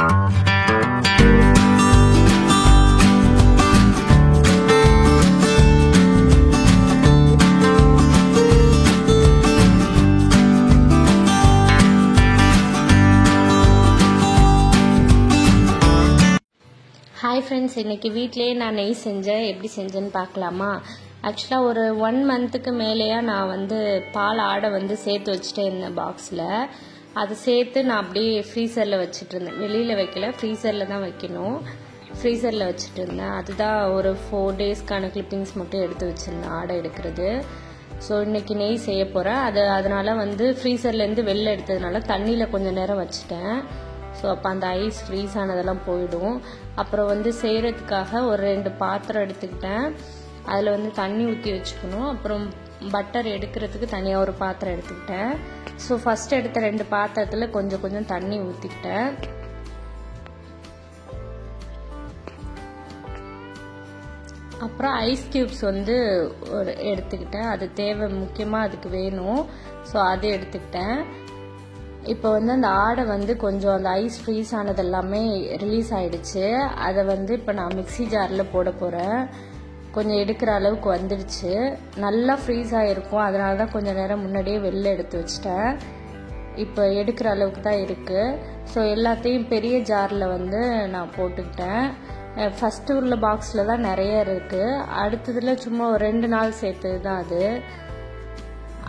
Hi friends, இன்றைக்கி வீட்டிலேயே நான் நெய் செஞ்சேன். எப்படி செஞ்சேன்னு பார்க்கலாமா? ஆக்சுவலாக ஒரு 1 மந்த்துக்கு மேலேயா நான் பால் ஆடை சேர்த்து வச்சுட்டே இருந்தேன் பாக்ஸில். அதை சேர்த்து நான் அப்படியே ஃப்ரீசரில் வச்சுட்டு இருந்தேன். வெளியில் வைக்கல, ஃப்ரீசரில் தான் வைக்கணும். ஃப்ரீசரில் வச்சுட்டு இருந்தேன். அதுதான் ஒரு 4 டேஸ்க்கான கிளிப்பிங்ஸ் மட்டும் எடுத்து வச்சுருந்தேன் ஆடை எடுக்கிறது. ஸோ இன்றைக்கி நெய் செய்ய போகிறேன். அதனால் ஃப்ரீசர்லேருந்து வெளில எடுத்ததுனால தண்ணியில் கொஞ்சம் நேரம் வச்சுட்டேன். ஸோ அப்போ அந்த ஐஸ் ஃப்ரீஸ் ஆனதெல்லாம் போயிடும். அப்புறம் செய்கிறதுக்காக ஒரு 2 பாத்திரம் எடுத்துக்கிட்டேன். அதில் தண்ணி ஊற்றி வச்சுக்கணும். அப்புறம் பட்டர் எடுக்கிறதுக்கு தனியாக ஒரு பாத்திரம் எடுத்துக்கிட்டேன். ஸோ ஃபஸ்ட்டு எடுத்த 2 பாத்திரத்தில் கொஞ்சம் கொஞ்சம் தண்ணி ஊற்றிக்கிட்டேன். அப்புறம் ஐஸ் க்யூப்ஸ் எடுத்துக்கிட்டேன். அது தேவை, முக்கியமாக அதுக்கு வேணும். ஸோ அதை எடுத்துக்கிட்டேன். இப்போ அந்த ஆடை கொஞ்சம் அந்த ஐஸ் ஃப்ரீஸ் ஆனது எல்லாமே ரிலீஸ் ஆகிடுச்சு. அதை இப்போ நான் மிக்ஸி ஜாரில் போட போகிறேன். கொஞ்சம் எடுக்கிற அளவுக்கு வந்துடுச்சு. நல்லா ஃப்ரீஸ் ஆகிருக்கும். அதனால தான் கொஞ்சம் நேரம் முன்னாடியே வெளில எடுத்து வச்சிட்டேன். இப்போ எடுக்கிற அளவுக்கு தான் இருக்குது. ஸோ எல்லாத்தையும் பெரிய ஜாரில் நான் போட்டுக்கிட்டேன். ஃபஸ்ட்டு உள்ள பாக்ஸில் தான் நிறைய இருக்குது. அடுத்ததில் சும்மா ஒரு 2 நாள் சேர்த்தது தான் அது.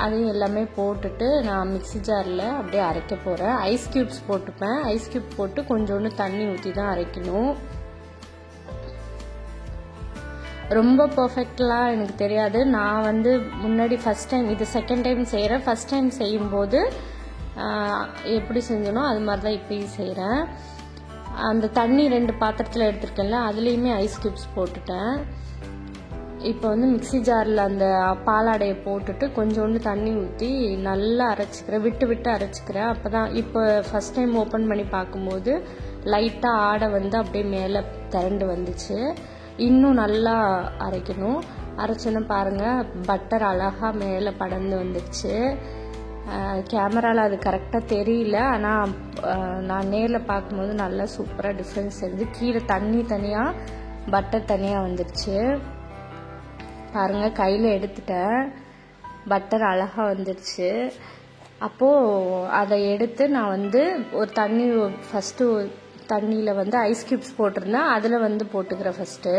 அதையும் எல்லாமே போட்டுட்டு நான் மிக்ஸி ஜாரில் அப்படியே அரைக்க போகிறேன். ஐஸ் க்யூப்ஸ் போட்டுப்பேன். ஐஸ் க்யூப் போட்டு கொஞ்சோண்டு தண்ணி ஊற்றி தான் அரைக்கணும். ரொம்ப பர்ஃபெக்ட்லாம் எனக்கு தெரியாது. நான் முன்னாடி ஃபஸ்ட் டைம், இது செகண்ட் டைம் செய்கிறேன். ஃபஸ்ட் டைம் செய்யும்போது எப்படி செஞ்சனோ அது மாதிரி தான் இப்போயும் செய்கிறேன். அந்த தண்ணி 2 பாத்திரத்தில் எடுத்துருக்கேன்ல, அதுலேயுமே ஐஸ் க்யூப்ஸ் போட்டுட்டேன். இப்போ மிக்ஸி ஜாரில் அந்த பாலாடையை போட்டுட்டு கொஞ்சோண்டு தண்ணி ஊற்றி நல்லா அரைச்சிக்கிறேன். விட்டு விட்டு அரைச்சிக்கிறேன். அப்போ தான் இப்போ ஃபஸ்ட் டைம் ஓப்பன் பண்ணி பார்க்கும்போது லைட்டாக ஆடை அப்படியே மேலே திரண்டு வந்துச்சு. இன்னும் நல்லா அரைக்கணும். அரைச்சோன்னு பாருங்கள், பட்டர் அழகாக மேலே படர்ந்து வந்துடுச்சு. கேமராவில் அது கரெக்டாக தெரியல. ஆனால் நான் நேரில் பார்க்கும்போது நல்லா சூப்பராக டிஃப்ரென்ஸ் தெரிஞ்சு. கீழே தண்ணி தனியாக, பட்டர் தனியாக வந்துடுச்சு. பாருங்கள், கையில் எடுத்துட்டேன். பட்டர் அழகாக வந்துடுச்சு. அப்போது அதை எடுத்து நான் ஒரு தண்ணி, ஃபஸ்ட்டு தண்ணியில் ஐஸ் க்யூப்ஸ் போட்டிருந்தேன். அதில் போட்டுக்கிறேன் ஃபஸ்ட்டு.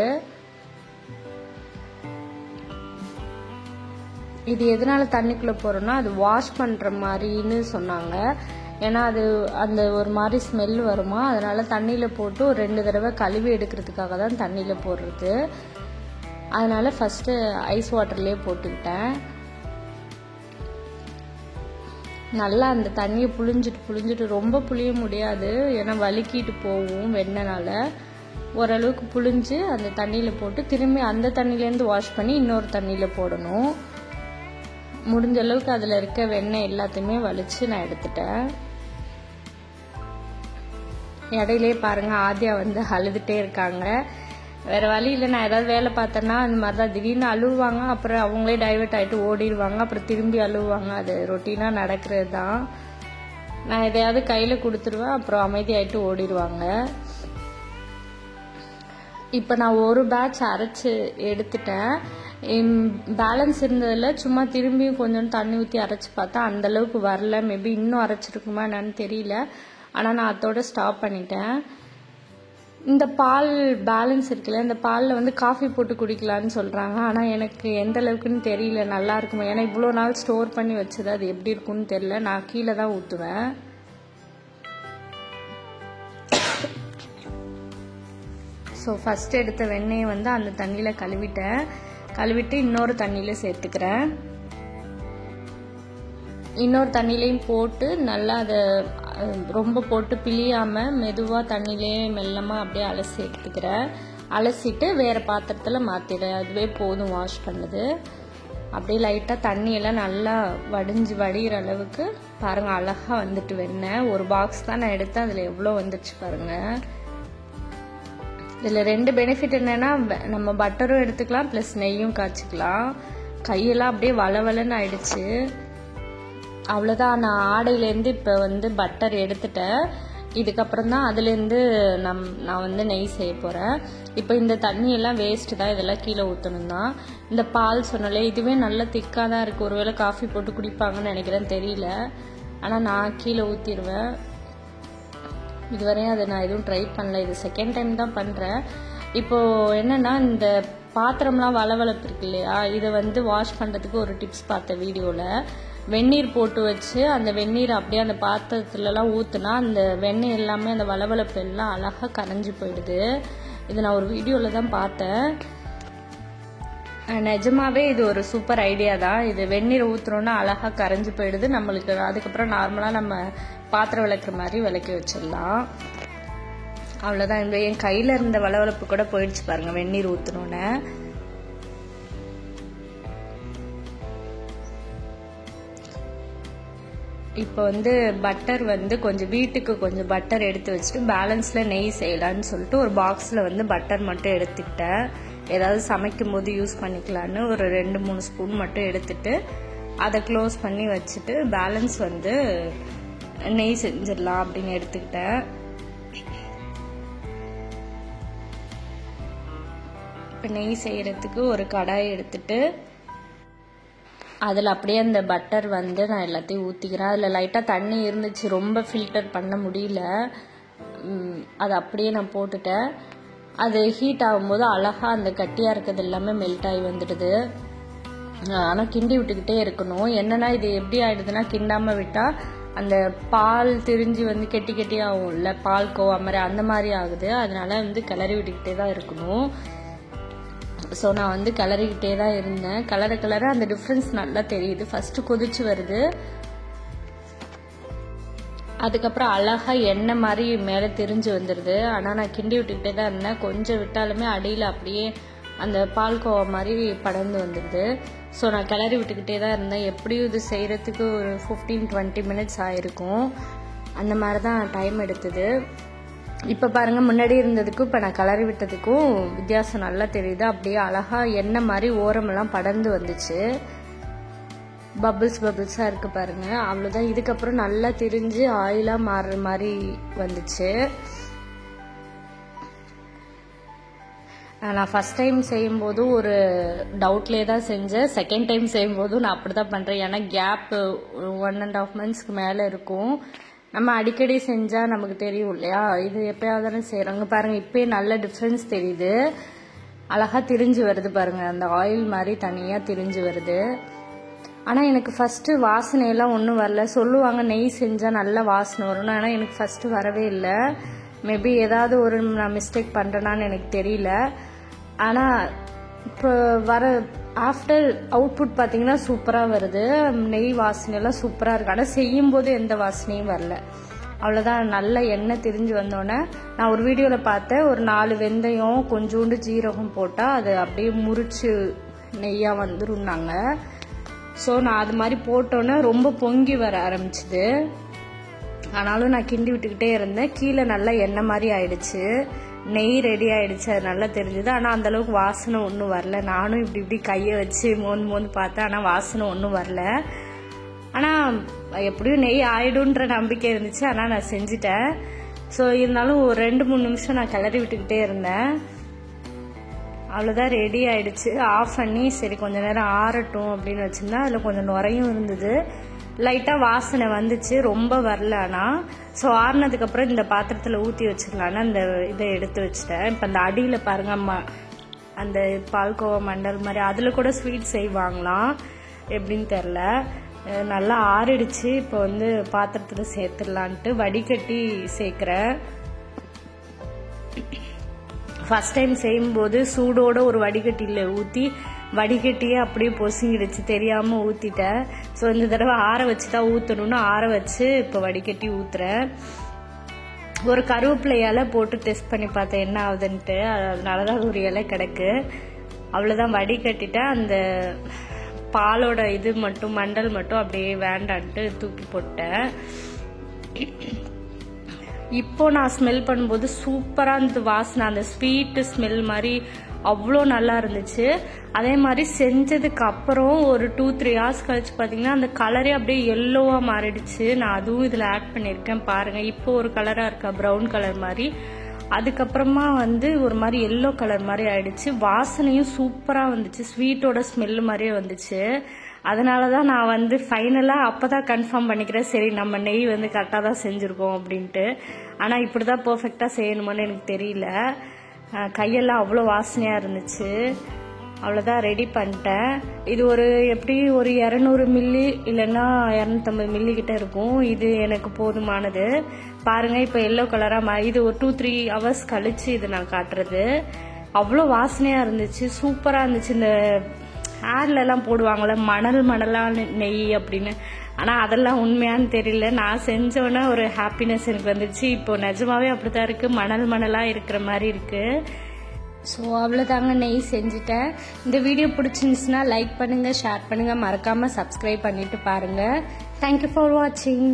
இது எதனால் தண்ணிக்குள்ளே போகிறோன்னா, அது வாஷ் பண்ணுற மாதிரின்னு சொன்னாங்க. ஏன்னா அது அந்த ஒரு மாதிரி ஸ்மெல் வருமா, அதனால் தண்ணியில் போட்டு ஒரு 2 தடவை கழுவி எடுக்கிறதுக்காக தான் தண்ணியில் போடுறது. அதனால் ஃபஸ்ட்டு ஐஸ் வாட்டர்லேயே போட்டுக்கிட்டேன். நல்லா அந்த தண்ணியை புழிஞ்சிட்டு ரொம்ப புளிய முடியாது, ஏன்னா வலிக்கிட்டு போகும் வெண்ணெய்னால. ஓரளவுக்கு புழிஞ்சு அந்த தண்ணியில் போட்டு திரும்பி அந்த தண்ணியிலேருந்து வாஷ் பண்ணி இன்னொரு தண்ணியில் போடணும். முடிஞ்ச அளவுக்கு அதில் இருக்க வெண்ணெய் எல்லாத்தையுமே வலிச்சு நான் எடுத்துட்டேன். இடையிலே பாருங்கள், ஆதியா அழுதுகிட்டே இருக்காங்க. வேறு வழி இல்லை. நான் ஏதாவது வேலை பார்த்தேன்னா அந்த மாதிரி தான் திடீர்னு அழுவாங்க. அப்புறம் அவங்களே டைவர்ட் ஆகிட்டு ஓடிடுவாங்க. அப்புறம் திரும்பி அழுவாங்க. அது ரொட்டீனாக நடக்கிறது தான். நான் எதையாவது கையில் கொடுத்துருவேன். அப்புறம் அமைதியாகிட்டு ஓடிடுவாங்க. இப்போ நான் ஒரு பேட்ச் அரைச்சி எடுத்துட்டேன். பேலன்ஸ் இருந்ததில் சும்மா திரும்பியும் கொஞ்சம் தண்ணி ஊற்றி அரைச்சி பார்த்தா அந்தளவுக்கு வரல. மேபி இன்னும் அரைச்சிருக்குமா என்னன்னு தெரியல. ஆனால் நான் அதோட ஸ்டாப் பண்ணிட்டேன். இந்த பால் பேலன்ஸ் இருக்குல்ல, இந்த பாலில் காஃபி போட்டு குடிக்கலான்னு சொல்கிறாங்க. ஆனால் எனக்கு எந்த அளவுக்குன்னு தெரியல, நல்லா இருக்குமா. ஏன்னா இவ்வளோ நாள் ஸ்டோர் பண்ணி வச்சது, அது எப்படி இருக்குன்னு தெரியல. நான் கீழே தான் ஊற்றுவேன். ஸோ ஃபஸ்ட்டு எடுத்த வெண்ணெயை அந்த தண்ணியில் கழுவிட்டு இன்னொரு தண்ணியில் சேர்த்துக்கிறேன். இன்னொரு தண்ணியிலையும் போட்டு நல்லா அதை ரொம்ப போட்டு பிழியாமல் மெதுவாக தண்ணியிலே மெல்லமாக அப்படியே அலசி எடுத்துக்கிறேன். அலசிட்டு வேறு பாத்திரத்தில் மாற்றிடுறேன். அதுவே போதும் வாஷ் பண்ணது. அப்படியே லைட்டாக தண்ணியெல்லாம் நல்லா வடிகிற அளவுக்கு பாருங்கள், அழகாக வெண்ணெய். ஒரு பாக்ஸ் தான் நான் எடுத்தேன், அதில் எவ்வளோ வந்துடுச்சு பாருங்கள். இதில் 2 பெனிஃபிட் என்னென்னா, நம்ம பட்டரும் எடுத்துக்கலாம் ப்ளஸ் நெய்யும் காய்ச்சிக்கலாம். கையெல்லாம் அப்படியே வளவலன்னு ஆயிடுச்சு. அவ்வளோதான். நான் ஆடையிலேருந்து இப்போ பட்டர் எடுத்துட்டேன். இதுக்கப்புறம் தான் அதுலேருந்து நான் வந்து நெய் செய்ய போகிறேன். இப்போ இந்த தண்ணியெல்லாம் வேஸ்ட்டு தான், இதெல்லாம் கீழே ஊற்றணும் தான். இந்த பால் சொன்னாலே இதுவே நல்லா திக்காக தான் இருக்குது. ஒருவேளை காஃபி போட்டு குடிப்பாங்கன்னு நினைக்கிறேன், தெரியல. ஆனால் நான் கீழே ஊற்றிடுவேன். இதுவரையும் அதை நான் எதுவும் ட்ரை பண்ணல, இது செகண்ட் டைம் தான் பண்ணுறேன். இப்போது என்னென்னா இந்த பாத்திரம்லாம் வளவளப்பு இருக்கு இல்லையா, இதை வந்து வாஷ் பண்ணுறதுக்கு ஒரு டிப்ஸ் பார்த்தேன் வீடியோவில். வெந்நீர் போட்டு வச்சு அந்த வெந்நீர் அப்படியே அந்த பாத்திரத்துலலாம் ஊற்றுனா அந்த வெண்ணெய் எல்லாமே அந்த வளவளப்பு எல்லாம் அழகாக கரைஞ்சி போயிடுது. இது நான் ஒரு வீடியோவில் தான் பார்த்தேன். நிஜமாவே இது ஒரு சூப்பர் ஐடியா தான். இது வெந்நீர் ஊற்றுறோன்னா அழகாக கரைஞ்சி போயிடுது நம்மளுக்கு. அதுக்கப்புறம் நார்மலாக நம்ம பாத்திரம் விளக்குற மாதிரி விளக்கி வச்சிடலாம். அவ்வளோதான். இந்த என் கையில் இருந்த வளவளப்பு கூட போயிடுச்சு பாருங்கள் வெந்நீர் ஊற்றுனோன்னே. இப்போ வந்து பட்டர் வந்து கொஞ்சம் வீட்டுக்கு கொஞ்சம் பட்டர் எடுத்து வச்சுட்டு பேலன்ஸில் நெய் செய்யலான்னு சொல்லிட்டு ஒரு பாக்ஸில் வந்து பட்டர் மட்டும் எடுத்துக்கிட்டேன். ஏதாவது சமைக்கும் போது யூஸ் பண்ணிக்கலான்னு ஒரு 2-3 ஸ்பூன் மட்டும் எடுத்துட்டு அதை க்ளோஸ் பண்ணி வச்சுட்டு பேலன்ஸ் வந்து நெய் செஞ்சிடலாம் அப்படின்னு எடுத்துக்கிட்டேன். இப்போ நெய் செய்கிறதுக்கு ஒரு கடாய் எடுத்துட்டு அதில் அப்படியே அந்த பட்டர் வந்து நான் எல்லாத்தையும் ஊற்றிக்கிறேன். அதில் லைட்டாக தண்ணி இருந்துச்சு, ரொம்ப ஃபில்டர் பண்ண முடியல. அதை அப்படியே நான் போட்டுட்டேன். அது ஹீட் ஆகும்போது அழகாக அந்த கட்டியாக இருக்கிறது எல்லாமே மெல்ட் ஆகி வந்துடுது. ஆனால் கிண்டி விட்டுக்கிட்டே இருக்கணும். என்னென்னா இது எப்படி ஆகிடுதுன்னா, கிண்டாமல் விட்டால் அந்த பால் திரிஞ்சு வந்து கெட்டி கெட்டி ஆகும்ல, பால் கோவா மாதிரி அந்த மாதிரி ஆகுது. அதனால வந்து கிளறி விட்டுக்கிட்டே தான் இருக்கணும். ஸோ நான் வந்து கிளறிக்கிட்டே தான் இருந்தேன். கிளற அந்த டிஃப்ரென்ஸ் நல்லா தெரியுது. ஃபஸ்ட்டு கொதிச்சு வருது, அதுக்கப்புறம் அழகாக எண்ணெய் மாதிரி மேலே திரிஞ்சு வந்துடுது. ஆனால் நான் கிண்டி விட்டுக்கிட்டே தான் இருந்தேன். கொஞ்சம் விட்டாலுமே அடியில் அப்படியே அந்த பால்கோவா மாதிரி படர்ந்து வந்துடுது. ஸோ நான் கிளறி விட்டுக்கிட்டே தான் இருந்தேன். எப்படியும் இது செய்கிறதுக்கு ஒரு 15-20 மினிட்ஸ் ஆகிருக்கும். அந்த மாதிரி தான் டைம் எடுத்தது. இப்போ பாருங்கள், முன்னாடி இருந்ததுக்கும் இப்போ நான் கிளறி விட்டதுக்கும் வித்தியாசம் நல்லா தெரியுது. அப்படியே அழகாக எண்ணெய் மாதிரி ஓரமெல்லாம் படர்ந்து வந்துச்சு. பபிள்ஸாக இருக்குது பாருங்கள். அவ்வளோதான். இதுக்கப்புறம் நல்லா திரிஞ்சு ஆயிலாக மாறுற மாதிரி வந்துச்சு. நான் ஃபஸ்ட் டைம் செய்யும்போதும் ஒரு டவுட்லேயே தான் செஞ்சேன். செகண்ட் டைம் செய்யும்போதும் நான் அப்படி தான் பண்ணுறேன். ஏன்னா கேப்பு 1.5 மந்த்ஸ்க்கு மேலே இருக்கும். நம்ம அடிக்கடி செஞ்சால் நமக்கு தெரியும் இல்லையா, இது எப்போயாவது தானே செய்கிறாங்க. பாருங்கள், இப்போயே நல்ல டிஃப்ரென்ஸ் தெரியுது. அழகாக திரிஞ்சு வருது பாருங்கள், அந்த ஆயில் மாதிரி தனியாக திரிஞ்சு வருது. ஆனால் எனக்கு ஃபஸ்ட்டு வாசனையெல்லாம் ஒன்றும் வரல. சொல்லுவாங்க நெய் செஞ்சால் நல்ல வாசனை வரணும், ஆனால் எனக்கு ஃபஸ்ட்டு வரவே இல்லை. மேபி ஏதாவது ஒரு நான் மிஸ்டேக் பண்ணுறேனான்னு எனக்கு தெரியல. ஆனால் இப்போ வர ஆஃப்டர் அவுட்புட் பார்த்தீங்கன்னா சூப்பராக வருது. நெய் வாசனையெல்லாம் சூப்பராக இருக்குது. ஆனால் செய்யும்போது எந்த வாசனையும் வரல. அவ்வளோதான். நல்ல எண்ணெய் திரிஞ்சு வந்தோடனே நான் ஒரு வீடியோவில் பார்த்தேன், ஒரு 4 வெந்தயம் கொஞ்சோண்டு ஜீரகம் போட்டால் அது அப்படியே முறிச்சு நெய்யாக வந்துருந்தாங்க. ஸோ நான் அது மாதிரி போட்டோன்னே ரொம்ப பொங்கி வர ஆரம்பிச்சுது. ஆனாலும் நான் கிண்டி விட்டுக்கிட்டே இருந்தேன். கீழே நல்லா எண்ணெய் மாதிரி ஆயிடுச்சு, நெய் ரெடி ஆகிடுச்சு. அது நல்லா தெரிஞ்சுது. ஆனால் அந்தளவுக்கு வாசனை ஒன்றும் வரல. நானும் இப்படி கையை வச்சு மோந்து பார்த்தேன், ஆனால் வாசனை ஒன்றும் வரல. ஆனால் எப்படியும் நெய் ஆயிடுன்ற நம்பிக்கை இருந்துச்சு. ஆனால் நான் செஞ்சுட்டேன். ஸோ இருந்தாலும் ஒரு 2-3 நிமிஷம் நான் கிளறி விட்டுக்கிட்டே இருந்தேன். அவ்வளோதான், ரெடி ஆகிடுச்சு. ஆஃப் பண்ணி சரி கொஞ்சம் நேரம் ஆறட்டும் அப்படின்னு வச்சுருந்தேன். அதில் கொஞ்சம் நுரையும் இருந்தது, லைட்டாக வாசனை வந்துச்சு, ரொம்ப வரல. ஆனால் ஸோ ஆறுனதுக்கப்புறம் இந்த பாத்திரத்தில் ஊற்றி வச்சிடலான்னு அந்த இதை எடுத்து வச்சுட்டேன். இப்போ அந்த அடியில் பாருங்கள், அந்த பால்கோவா மண்டல் மாதிரி அதில் கூட ஸ்வீட் செய்வாங்களாம், எப்படின்னு தெரில. நல்லா ஆறிடுச்சு. இப்போ வந்து பாத்திரத்தில் சேர்த்துடலான்ட்டு வடிகட்டி சேர்க்குறேன். ஃபஸ்ட் டைம் செய்யும்போது சூடோடு ஒரு வடிகட்டியில் ஊற்றி வடிகட்டியே அப்படியே பொசுங்கிடுச்சு, தெரியாமல் ஊற்றிட்டேன். ஸோ இந்த தடவை ஆற வச்சு தான் ஊற்றணும்னு ஆற வச்சு இப்போ வடிகட்டி ஊற்றுறேன். ஒரு கருவேப்பிலை இலை போட்டு டெஸ்ட் பண்ணி பார்த்தேன் என்ன ஆகுதுன்ட்டு. அதனால தான் ஒரு இலை கிடக்கு. அவ்வளோதான், வடிகட்டிட்டேன். அந்த பாலோட இது மட்டும் மண்டல் மட்டும் அப்படியே வேண்டான்ட்டு தூக்கி போட்டேன். இப்போ நான் ஸ்மெல் பண்ணும்போது சூப்பராக இருந்தது வாசனை. அந்த ஸ்வீட்டு ஸ்மெல் மாதிரி அவ்வளோ நல்லா இருந்துச்சு. அதே மாதிரி செஞ்சதுக்கு அப்புறம் ஒரு 2-3 hours கழிச்சு பார்த்தீங்கன்னா அந்த கலரே அப்படியே எல்லோவாக மாறிடுச்சு. நான் அதுவும் இதில் ஆட் பண்ணியிருக்கேன் பாருங்கள். இப்போ ஒரு கலராக இருக்கா, ப்ரௌன் கலர் மாதிரி. அதுக்கப்புறமா வந்து ஒரு மாதிரி எல்லோ கலர் மாதிரி ஆயிடுச்சு. வாசனையும் சூப்பராக வந்துச்சு, ஸ்வீட்டோட ஸ்மெல்லு மாதிரியே வந்துச்சு. அதனால தான் நான் வந்து ஃபைனலாக அப்போ தான் கன்ஃபார்ம் பண்ணிக்கிறேன், சரி நம்ம நெய் வந்து கரெக்டாக தான் செஞ்சுருக்கோம் அப்படின்ட்டு. ஆனால் இப்படி தான் பர்ஃபெக்டாக செய்யணுமான்னு எனக்கு தெரியல. கையெல்லாம் அவ்வளோ வாசனையாக இருந்துச்சு. அவ்வளோதான், ரெடி பண்ணிட்டேன். இது எப்படி ஒரு 200 மில்லி இல்லைன்னா 250 மில்லி கிட்ட இருக்கும். இது எனக்கு போதுமானது. பாருங்கள், இப்போ எல்லோ கலராக இது ஒரு 2-3 hours கழிச்சு இது நான் காட்டுறது. அவ்வளோ வாசனையாக இருந்துச்சு, சூப்பராக இருந்துச்சு. இந்த ஹேர்லலாம் போடுவாங்கள்ல மணலான நெய் அப்படின்னு, ஆனால் அதெல்லாம் உண்மையானு தெரியல. நான் செஞ்சோன்னே ஒரு ஹாப்பினஸ் எனக்கு வந்துச்சு. இப்போ நிஜமாவே அப்படி தான் இருக்குது, மணலாக இருக்கிற மாதிரி இருக்குது. ஸோ அவ்வளோதாங்க, நெய் செஞ்சுட்டேன். இந்த வீடியோ பிடிச்சிருந்துச்சுன்னா லைக் பண்ணுங்கள், ஷேர் பண்ணுங்கள், மறக்காமல் சப்ஸ்கிரைப் பண்ணிவிட்டு பாருங்கள். தேங்க்யூ ஃபார் வாட்சிங்.